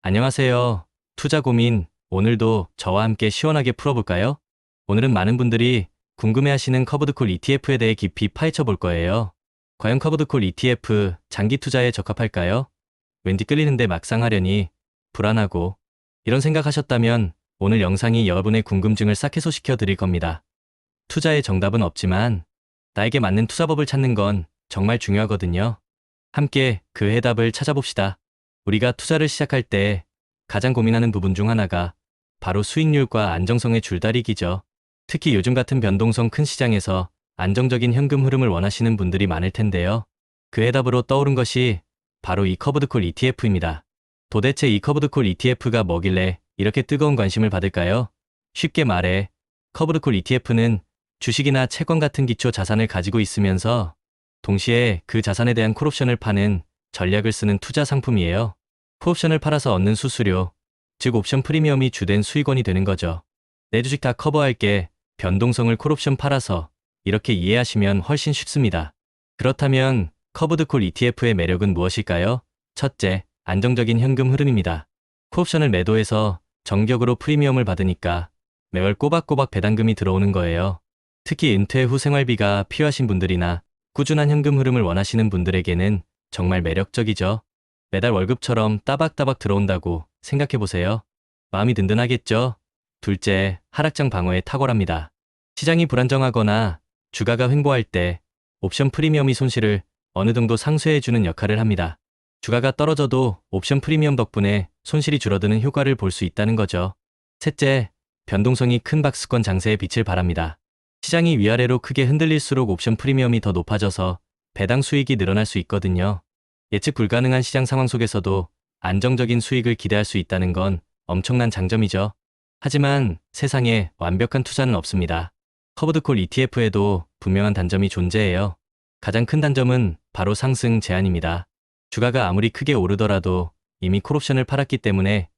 안녕하세요. 투자 고민, 오늘도 저와 함께 시원하게 풀어볼까요? 오늘은 많은 분들이 궁금해하시는 커브드콜 ETF에 대해 깊이 파헤쳐 볼 거예요. 과연 커브드콜 ETF 장기 투자에 적합할까요? 왠지 끌리는데 막상 하려니 불안하고 이런 생각하셨다면 오늘 영상이 여러분의 궁금증을 싹 해소시켜 드릴 겁니다. 투자의 정답은 없지만 나에게 맞는 투자법을 찾는 건 정말 중요하거든요. 함께 그 해답을 찾아봅시다. 우리가 투자를 시작할 때 가장 고민하는 부분 중 하나가 바로 수익률과 안정성의 줄다리기죠. 특히 요즘 같은 변동성 큰 시장에서 안정적인 현금 흐름을 원하시는 분들이 많을 텐데요. 그 해답으로 떠오른 것이 바로 이 커브드콜 ETF입니다. 도대체 이 커브드콜 ETF가 뭐길래 이렇게 뜨거운 관심을 받을까요? 쉽게 말해, 커브드콜 ETF는 주식이나 채권 같은 기초 자산을 가지고 있으면서 동시에 그 자산에 대한 콜옵션을 파는 전략을 쓰는 투자 상품이에요. 콜옵션을 팔아서 얻는 수수료, 즉 옵션 프리미엄이 주된 수익원이 되는 거죠. 내 주식 다 커버할게, 변동성을 콜옵션 팔아서, 이렇게 이해하시면 훨씬 쉽습니다. 그렇다면 커브드콜 ETF의 매력은 무엇일까요? 첫째, 안정적인 현금 흐름입니다. 콜옵션을 매도해서 정격으로 프리미엄을 받으니까 매월 꼬박꼬박 배당금이 들어오는 거예요. 특히 은퇴 후 생활비가 필요하신 분들이나 꾸준한 현금 흐름을 원하시는 분들에게는 정말 매력적이죠. 매달 월급처럼 따박따박 들어온다고 생각해보세요. 마음이 든든하겠죠? 둘째, 하락장 방어에 탁월합니다. 시장이 불안정하거나 주가가 횡보할 때 옵션 프리미엄이 손실을 어느 정도 상쇄해주는 역할을 합니다. 주가가 떨어져도 옵션 프리미엄 덕분에 손실이 줄어드는 효과를 볼 수 있다는 거죠. 셋째, 변동성이 큰 박스권 장세에 빛을 발합니다. 시장이 위아래로 크게 흔들릴수록 옵션 프리미엄이 더 높아져서 배당 수익이 늘어날 수 있거든요. 예측 불가능한 시장 상황 속에서도 안정적인 수익을 기대할 수 있다는 건 엄청난 장점이죠. 하지만 세상에 완벽한 투자는 없습니다. 커브드콜 ETF에도 분명한 단점이 존재해요. 가장 큰 단점은 바로 상승 제한입니다. 주가가 아무리 크게 오르더라도 이미 콜옵션을 팔았기 때문에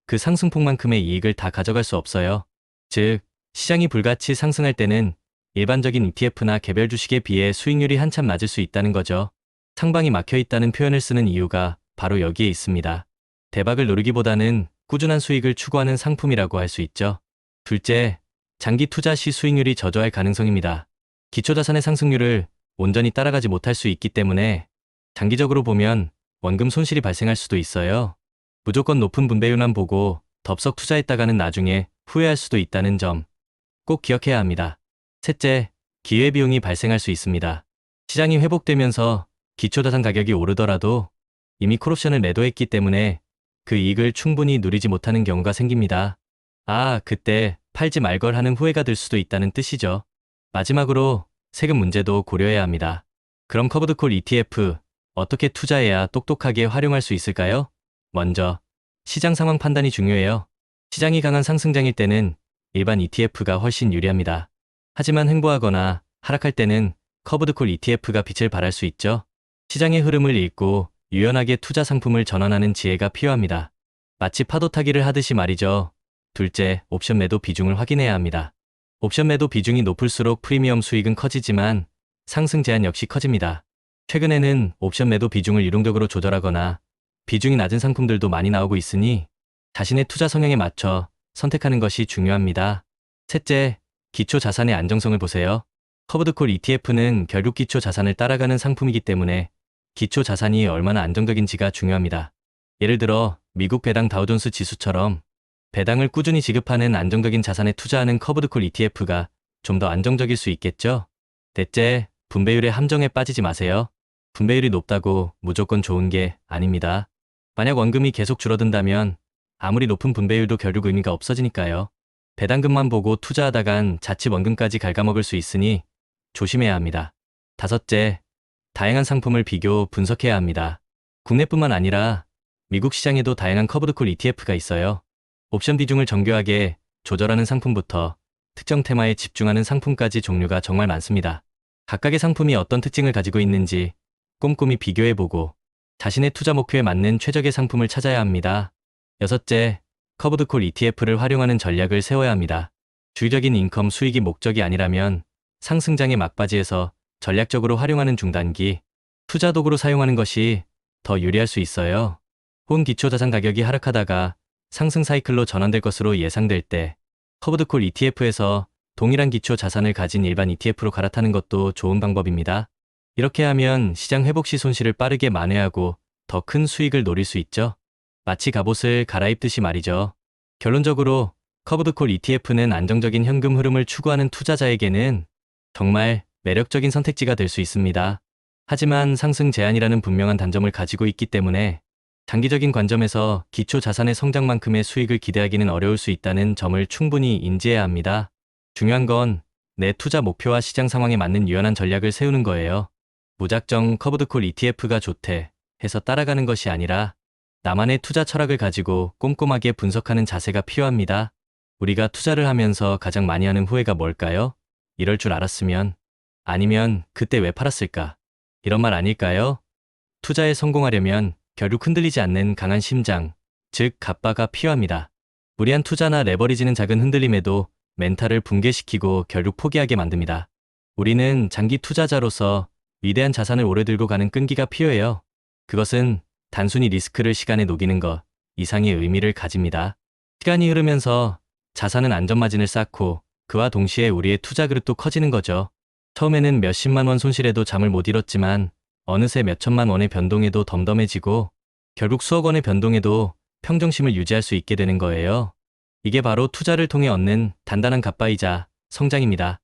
그 상승폭만큼의 이익을 다 가져갈 수 없어요. 즉, 시장이 불같이 상승할 때는 일반적인 ETF나 개별 주식에 비해 수익률이 한참 낮을 수 있다는 거죠. 상방이 막혀 있다는 표현을 쓰는 이유가 바로 여기에 있습니다. 대박을 노리기보다는 꾸준한 수익을 추구하는 상품이라고 할 수 있죠. 둘째, 장기 투자 시 수익률이 저조할 가능성입니다. 기초자산의 상승률을 온전히 따라가지 못할 수 있기 때문에 장기적으로 보면 원금 손실이 발생할 수도 있어요. 무조건 높은 분배율만 보고 덥석 투자했다가는 나중에 후회할 수도 있다는 점 꼭 기억해야 합니다. 셋째, 기회비용이 발생할 수 있습니다. 시장이 회복되면서 기초자산 가격이 오르더라도 이미 콜옵션을 매도했기 때문에 그 이익을 충분히 누리지 못하는 경우가 생깁니다. 그때 팔지 말걸 하는 후회가 들 수도 있다는 뜻이죠. 마지막으로 세금 문제도 고려해야 합니다. 그럼 커브드콜 ETF 어떻게 투자해야 똑똑하게 활용할 수 있을까요? 먼저, 시장 상황 판단이 중요해요. 시장이 강한 상승장일 때는 일반 ETF가 훨씬 유리합니다. 하지만 횡보하거나 하락할 때는 커브드콜 ETF가 빛을 발할 수 있죠. 시장의 흐름을 읽고 유연하게 투자 상품을 전환하는 지혜가 필요합니다. 마치 파도 타기를 하듯이 말이죠. 둘째, 옵션 매도 비중을 확인해야 합니다. 옵션 매도 비중이 높을수록 프리미엄 수익은 커지지만 상승 제한 역시 커집니다. 최근에는 옵션 매도 비중을 유동적으로 조절하거나 비중이 낮은 상품들도 많이 나오고 있으니 자신의 투자 성향에 맞춰 선택하는 것이 중요합니다. 셋째, 기초 자산의 안정성을 보세요. 커브드콜 ETF는 결국 기초 자산을 따라가는 상품이기 때문에 기초 자산이 얼마나 안정적인지가 중요합니다. 예를 들어 미국 배당 다우존스 지수처럼 배당을 꾸준히 지급하는 안정적인 자산에 투자하는 커브드콜 ETF가 좀 더 안정적일 수 있겠죠? 넷째, 분배율의 함정에 빠지지 마세요. 분배율이 높다고 무조건 좋은 게 아닙니다. 만약 원금이 계속 줄어든다면 아무리 높은 분배율도 결국 의미가 없어지니까요. 배당금만 보고 투자하다간 자칫 원금까지 갉아먹을 수 있으니 조심해야 합니다. 다섯째, 다양한 상품을 비교 분석해야 합니다. 국내뿐만 아니라 미국 시장에도 다양한 커브드콜 ETF가 있어요. 옵션 비중을 정교하게 조절하는 상품부터 특정 테마에 집중하는 상품까지 종류가 정말 많습니다. 각각의 상품이 어떤 특징을 가지고 있는지 꼼꼼히 비교해보고 자신의 투자 목표에 맞는 최적의 상품을 찾아야 합니다. 여섯째, 커브드콜 ETF를 활용하는 전략을 세워야 합니다. 주기적인 인컴 수익이 목적이 아니라면 상승장의 막바지에서 전략적으로 활용하는 중단기, 투자 도구로 사용하는 것이 더 유리할 수 있어요. 혼 기초자산 가격이 하락하다가 상승 사이클로 전환될 것으로 예상될 때 커브드콜 ETF에서 동일한 기초 자산을 가진 일반 ETF로 갈아타는 것도 좋은 방법입니다. 이렇게 하면 시장 회복 시 손실을 빠르게 만회하고 더 큰 수익을 노릴 수 있죠. 마치 갑옷을 갈아입듯이 말이죠. 결론적으로 커브드콜 ETF는 안정적인 현금 흐름을 추구하는 투자자에게는 정말 매력적인 선택지가 될 수 있습니다. 하지만 상승 제한이라는 분명한 단점을 가지고 있기 때문에 장기적인 관점에서 기초 자산의 성장만큼의 수익을 기대하기는 어려울 수 있다는 점을 충분히 인지해야 합니다. 중요한 건 내 투자 목표와 시장 상황에 맞는 유연한 전략을 세우는 거예요. 무작정 커브드콜 ETF가 좋대 해서 따라가는 것이 아니라 나만의 투자 철학을 가지고 꼼꼼하게 분석하는 자세가 필요합니다. 우리가 투자를 하면서 가장 많이 하는 후회가 뭘까요? 이럴 줄 알았으면, 아니면 그때 왜 팔았을까? 이런 말 아닐까요? 투자에 성공하려면 결국 흔들리지 않는 강한 심장, 즉 갑바가 필요합니다. 무리한 투자나 레버리지는 작은 흔들림에도 멘탈을 붕괴시키고 결국 포기하게 만듭니다. 우리는 장기 투자자로서 위대한 자산을 오래 들고 가는 끈기가 필요해요. 그것은 단순히 리스크를 시간에 녹이는 것 이상의 의미를 가집니다. 시간이 흐르면서 자산은 안전마진을 쌓고 그와 동시에 우리의 투자 그릇도 커지는 거죠. 처음에는 몇십만 원 손실에도 잠을 못 이뤘지만 어느새 몇천만 원의 변동에도 덤덤해지고 결국 수억 원의 변동에도 평정심을 유지할 수 있게 되는 거예요. 이게 바로 투자를 통해 얻는 단단한 갑바이자 성장입니다.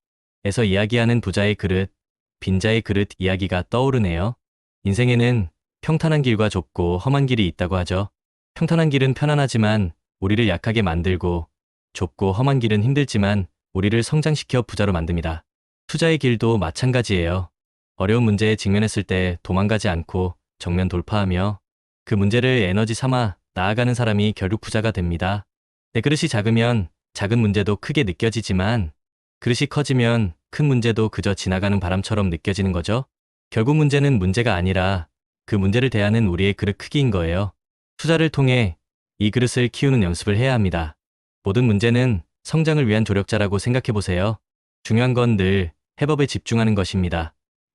에서 이야기하는 부자의 그릇, 빈자의 그릇 이야기가 떠오르네요. 인생에는 평탄한 길과 좁고 험한 길이 있다고 하죠. 평탄한 길은 편안하지만 우리를 약하게 만들고 좁고 험한 길은 힘들지만 우리를 성장시켜 부자로 만듭니다. 투자의 길도 마찬가지예요. 어려운 문제에 직면했을 때 도망가지 않고 정면 돌파하며 그 문제를 에너지 삼아 나아가는 사람이 결국 부자가 됩니다. 내 그릇이 작으면 작은 문제도 크게 느껴지지만 그릇이 커지면 큰 문제도 그저 지나가는 바람처럼 느껴지는 거죠. 결국 문제는 문제가 아니라 그 문제를 대하는 우리의 그릇 크기인 거예요. 투자를 통해 이 그릇을 키우는 연습을 해야 합니다. 모든 문제는 성장을 위한 조력자라고 생각해 보세요. 중요한 건 늘 해법에 집중하는 것입니다.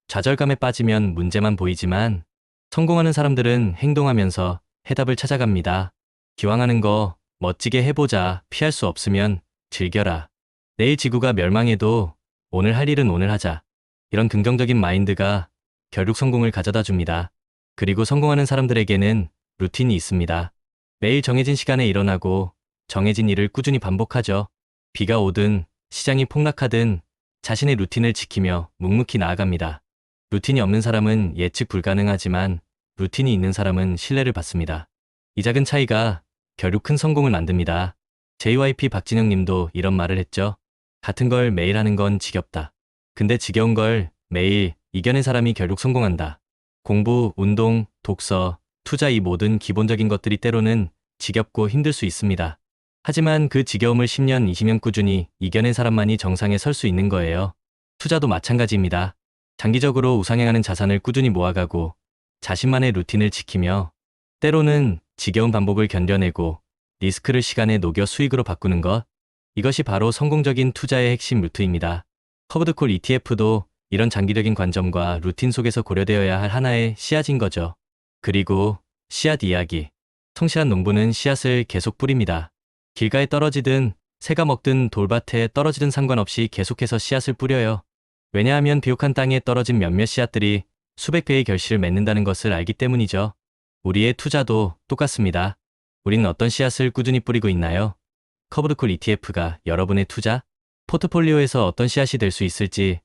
좌절감에 빠지면 문제만 보이지만 성공하는 사람들은 행동하면서 해답을 찾아갑니다. 기왕하는 거 멋지게 해보자. 피할 수 없으면 즐겨라. 내일 지구가 멸망해도 오늘 할 일은 오늘 하자. 이런 긍정적인 마인드가 결국 성공을 가져다 줍니다. 그리고 성공하는 사람들에게는 루틴이 있습니다. 매일 정해진 시간에 일어나고 정해진 일을 꾸준히 반복하죠. 비가 오든 시장이 폭락하든 자신의 루틴을 지키며 묵묵히 나아갑니다. 루틴이 없는 사람은 예측 불가능하지만 루틴이 있는 사람은 신뢰를 받습니다. 이 작은 차이가 결국 큰 성공을 만듭니다. JYP 박진영 님도 이런 말을 했죠. 같은 걸 매일 하는 건 지겹다. 근데 지겨운 걸 매일 이겨낸 사람이 결국 성공한다. 공부, 운동, 독서, 투자 이 모든 기본적인 것들이 때로는 지겹고 힘들 수 있습니다. 하지만 그 지겨움을 10년, 20년 꾸준히 이겨낸 사람만이 정상에 설 수 있는 거예요. 투자도 마찬가지입니다. 장기적으로 우상향하는 자산을 꾸준히 모아가고 자신만의 루틴을 지키며 때로는 지겨운 반복을 견뎌내고 리스크를 시간에 녹여 수익으로 바꾸는 것. 이것이 바로 성공적인 투자의 핵심 루트입니다. 커브드콜 ETF도 이런 장기적인 관점과 루틴 속에서 고려되어야 할 하나의 씨앗인 거죠. 그리고 씨앗 이야기. 성실한 농부는 씨앗을 계속 뿌립니다. 길가에 떨어지든 새가 먹든 돌밭에 떨어지든 상관없이 계속해서 씨앗을 뿌려요. 왜냐하면 비옥한 땅에 떨어진 몇몇 씨앗들이 수백 배의 결실을 맺는다는 것을 알기 때문이죠. 우리의 투자도 똑같습니다. 우리는 어떤 씨앗을 꾸준히 뿌리고 있나요? 커브드콜 ETF가 여러분의 투자 포트폴리오에서 어떤 씨앗이 될 수 있을지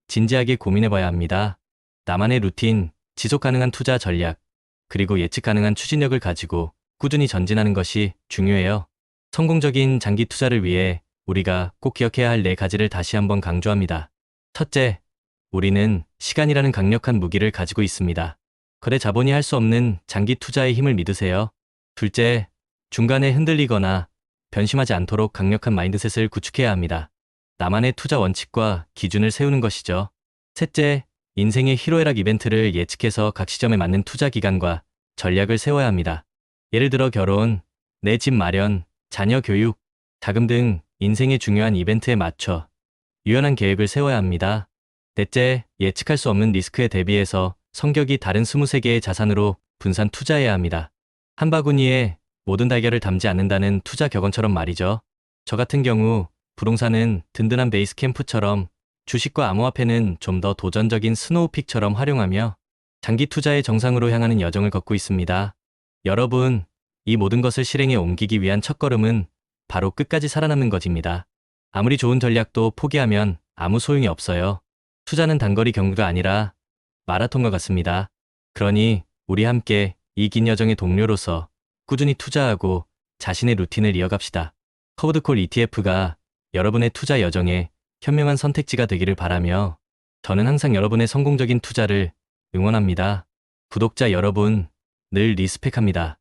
진지하게 고민해봐야 합니다. 나만의 루틴, 지속 가능한 투자 전략, 그리고 예측 가능한 추진력을 가지고 꾸준히 전진하는 것이 중요해요. 성공적인 장기 투자를 위해 우리가 꼭 기억해야 할 4가지를 다시 한번 강조합니다. 첫째, 우리는 시간이라는 강력한 무기를 가지고 있습니다. 거대 자본이 할 수 없는 장기 투자의 힘을 믿으세요. 둘째, 중간에 흔들리거나 변심하지 않도록 강력한 마인드셋을 구축해야 합니다. 나만의 투자 원칙과 기준을 세우는 것이죠. 셋째, 인생의 희로애락 이벤트를 예측해서 각 시점에 맞는 투자 기간과 전략을 세워야 합니다. 예를 들어 결혼, 내 집 마련, 자녀 교육, 자금 등 인생의 중요한 이벤트에 맞춰 유연한 계획을 세워야 합니다. 넷째, 예측할 수 없는 리스크에 대비해서 성격이 다른 23개의 자산으로 분산 투자해야 합니다. 한 바구니에 모든 달걀을 담지 않는다는 투자 격언처럼 말이죠. 저 같은 경우 부동산은 든든한 베이스 캠프처럼 주식과 암호화폐는 좀 더 도전적인 스노우픽처럼 활용하며 장기 투자의 정상으로 향하는 여정을 걷고 있습니다. 여러분, 이 모든 것을 실행에 옮기기 위한 첫걸음은 바로 끝까지 살아남는 것입니다. 아무리 좋은 전략도 포기하면 아무 소용이 없어요. 투자는 단거리 경주가 아니라 마라톤과 같습니다. 그러니 우리 함께 이 긴 여정의 동료로서 꾸준히 투자하고 자신의 루틴을 이어갑시다. 커브드콜 ETF가 여러분의 투자 여정에 현명한 선택지가 되기를 바라며 저는 항상 여러분의 성공적인 투자를 응원합니다. 구독자 여러분, 늘 리스펙합니다.